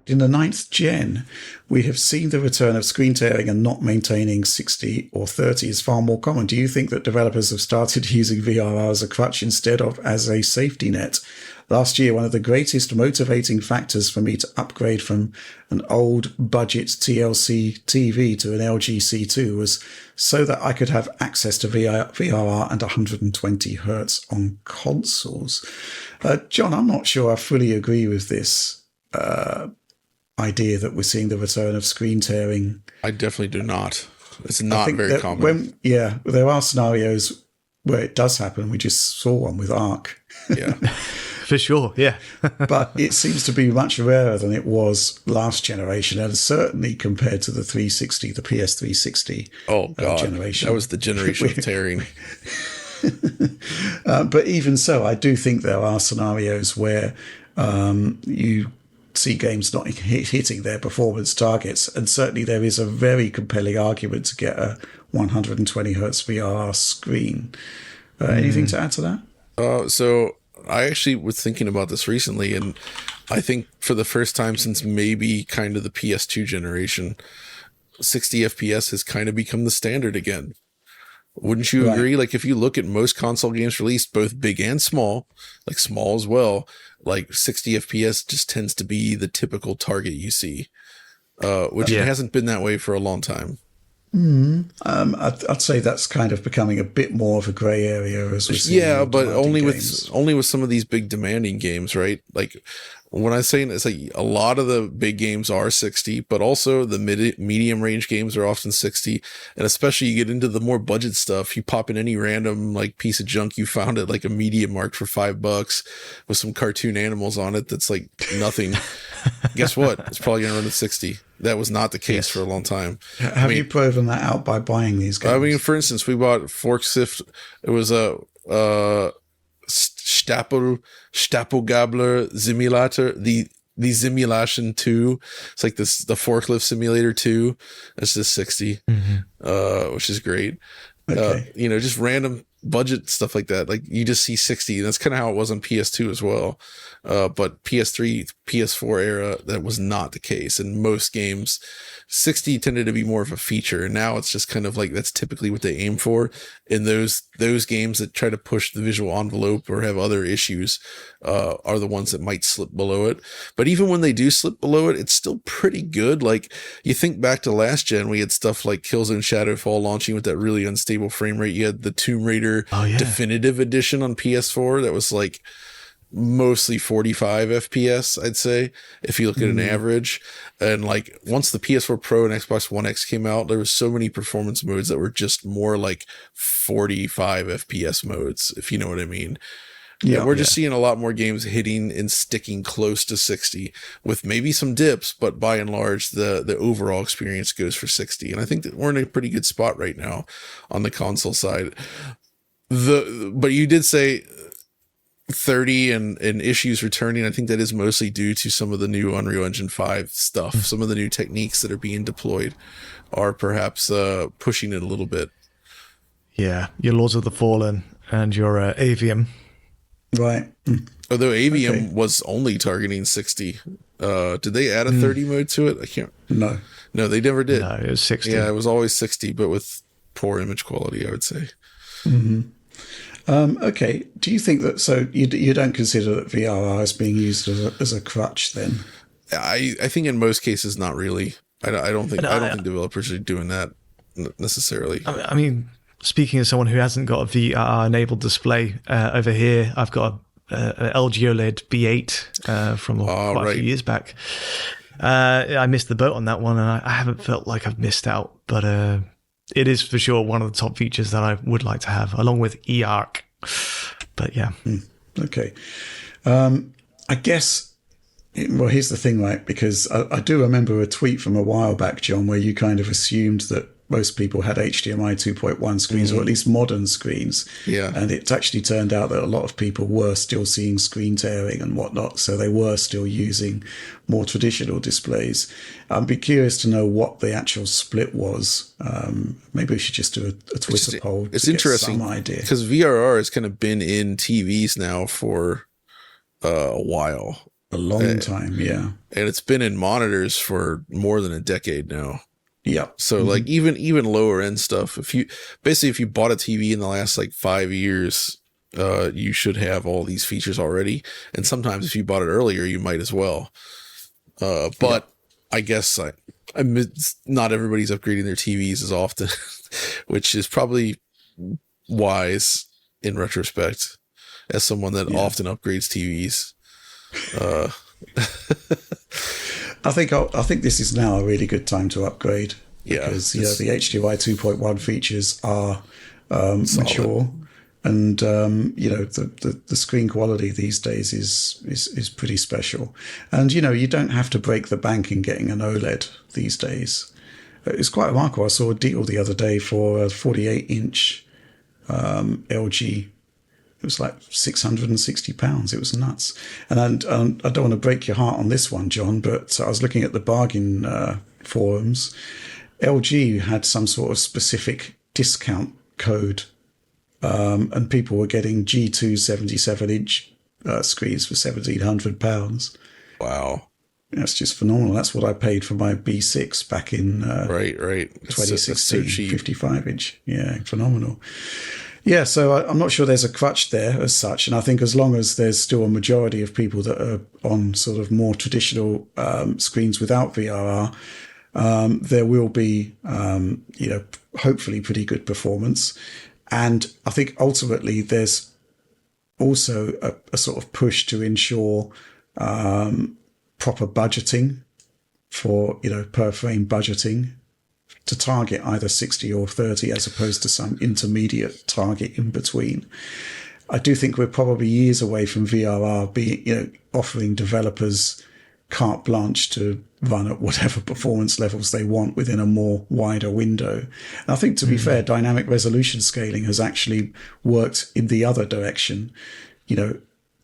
in the ninth gen, we have seen the return of screen tearing, and not maintaining 60 or 30 is far more common. Do you think that developers have started using VRR as a crutch instead of as a safety net? Last year, one of the greatest motivating factors for me to upgrade from an old budget TLC TV to an LG C2 was so that I could have access to VRR and 120 hertz on consoles. John, I'm not sure I fully agree with this idea that we're seeing the return of screen tearing. I definitely do not. It's not very common. There are scenarios where it does happen. We just saw one with Arc. Yeah. For sure, yeah. But it seems to be much rarer than it was last generation, and certainly compared to the 360, the PS360 generation. That was the generation of tearing. But even so, I do think there are scenarios where you see games not hitting their performance targets, and certainly there is a very compelling argument to get a 120 hertz VRR screen. Anything to add to that? So I actually was thinking about this recently, and I think for the first time since maybe kind of the PS2 generation, 60 FPS has kind of become the standard again. Wouldn't you agree? Like, if you look at most console games released, both big and small, like small as well, like 60 FPS just tends to be the typical target you see, which it hasn't been that way for a long time. I'd say that's kind of becoming a bit more of a grey area as we see. Yeah, but only with some of these big demanding games, right? Like when I say it's like a lot of the big games are 60, but also the medium range games are often 60, and especially you get into the more budget stuff, you pop in any random like piece of junk you found at like a media markt for $5 with some cartoon animals on it that's like nothing. Guess what? It's probably gonna run at 60. That was not the case for a long time. Have you proven that out by buying these games? I mean, for instance, we bought Forksift. It was a Stapelgabler Simulator, the Simulation 2. It's like the Forklift Simulator 2. That's just 60, which is great. Okay. Just random budget stuff like that. Like you just see 60, and that's kind of how it was on PS2 as well. But PS3, PS4 era, that was not the case. In most games, 60 tended to be more of a feature. And now it's just kind of like that's typically what they aim for. And those games that try to push the visual envelope or have other issues are the ones that might slip below it. But even when they do slip below it, it's still pretty good. Like you think back to last gen, we had stuff like Killzone Shadowfall launching with that really unstable frame rate. You had the Tomb Raider Definitive Edition on PS4 that was like mostly 45 FPS, I'd say, if you look at an average. And like once the PS4 Pro and Xbox One X came out, there was so many performance modes that were just more like 45 FPS modes, if you know what I mean. Yeah, we're just seeing a lot more games hitting and sticking close to 60 with maybe some dips, but by and large, the overall experience goes for 60. And I think that we're in a pretty good spot right now on the console side. But you did say 30 and issues returning. I think that is mostly due to some of the new Unreal Engine 5 stuff. Some of the new techniques that are being deployed are perhaps pushing it a little bit. Yeah, your Lords of the Fallen and your Avium. Right. Although Avium was only targeting 60. Did they add a 30 mode to it? I can't. No, they never did. No, it was 60. Yeah, it was always 60, but with poor image quality, I would say. Okay. Do you think that, so you don't consider that VRR is being used as a crutch then? I think in most cases, not really. I don't think developers are doing that necessarily. I mean, speaking as someone who hasn't got a VRR enabled display over here, I've got a LG OLED B8 from quite a few years back. I missed the boat on that one, and I haven't felt like I've missed out, but it is for sure one of the top features that I would like to have, along with eArc. But yeah. Okay. I guess, well, here's the thing, right? Because I do remember a tweet from a while back, John, where you kind of assumed that most people had HDMI 2.1 screens, or at least modern screens. Yeah. And it actually turned out that a lot of people were still seeing screen tearing and whatnot, so they were still using more traditional displays. I'd be curious to know what the actual split was. Maybe we should just do a Twitter poll. It's interesting because VRR has kind of been in TVs now for a while. A long time, yeah. And it's been in monitors for more than a decade now. Yeah. So like even lower end stuff, if you bought a TV in the last like 5 years, you should have all these features already. And sometimes if you bought it earlier, you might as well. But I guess not everybody's upgrading their TVs as often, which is probably wise in retrospect as someone that often upgrades TVs. I think this is now a really good time to upgrade. Yeah, because the HDMI 2.1 features are mature, and the screen quality these days is pretty special. And you don't have to break the bank in getting an OLED these days. It's quite remarkable. I saw a deal the other day for a 48-inch LG. It was like £660. It was nuts. And I don't want to break your heart on this one, John, but I was looking at the bargain forums. LG had some sort of specific discount code, and people were getting G2 77-inch screens for £1,700. Wow. That's just phenomenal. That's what I paid for my B6 back in right. 2016, 55-inch. Yeah, phenomenal. Yeah, so I'm not sure there's a crutch there as such. And I think as long as there's still a majority of people that are on sort of more traditional screens without VRR, there will be, hopefully pretty good performance. And I think ultimately there's also a sort of push to ensure proper budgeting for, per frame budgeting, to target either 60 or 30 as opposed to some intermediate target in between. I do think we're probably years away from VRR being, offering developers carte blanche to run at whatever performance levels they want within a more wider window. And I think, to be fair, dynamic resolution scaling has actually worked in the other direction,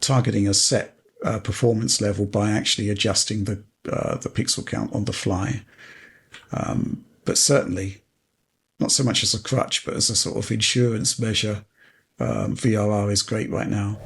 targeting a set performance level by actually adjusting the pixel count on the fly. But certainly not so much as a crutch, but as a sort of insurance measure, VRR is great right now.